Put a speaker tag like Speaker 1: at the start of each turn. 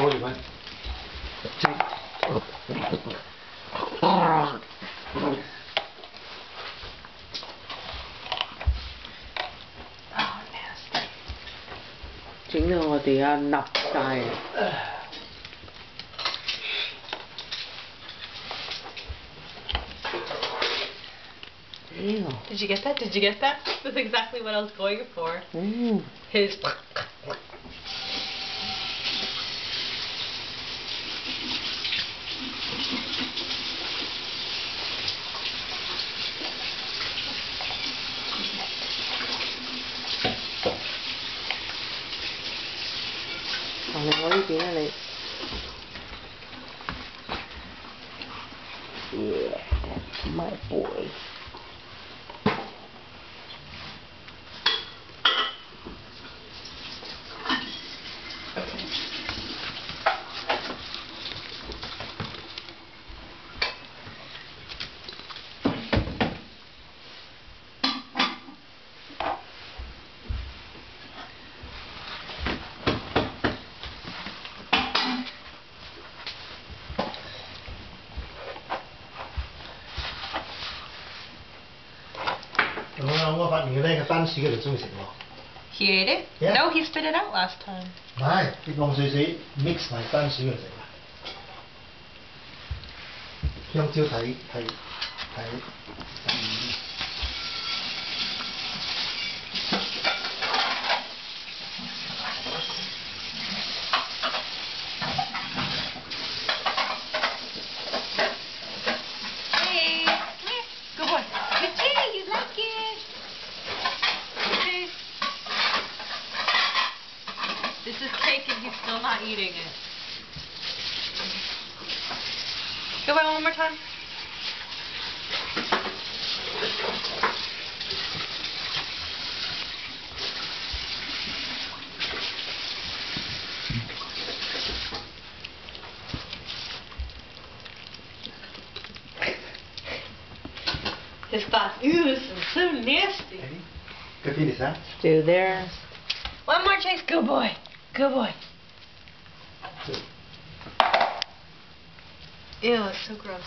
Speaker 1: 拖住佢。
Speaker 2: 整到我哋啊立晒啊！
Speaker 3: Did you get that? Did you get that? That's exactly what I was going for.
Speaker 2: Mm.
Speaker 3: His.
Speaker 2: 行嚟我呢邊啊你。Yeah, that's my boy.
Speaker 3: He ate it?
Speaker 1: Yeah.
Speaker 3: No, he spit it out last time.
Speaker 1: 唔係，你當水水 mix 埋番薯嚟食啊！香蕉睇。
Speaker 3: Hey, good boy. Good tea, you like it. Okay. This is cake and he's still not eating it. Go by one more time. His thoughts, ew, this is so nasty.
Speaker 1: Good finish, huh?
Speaker 2: Still there.
Speaker 3: One more, Chase. Good boy. Good boy. Ew, it's so gross.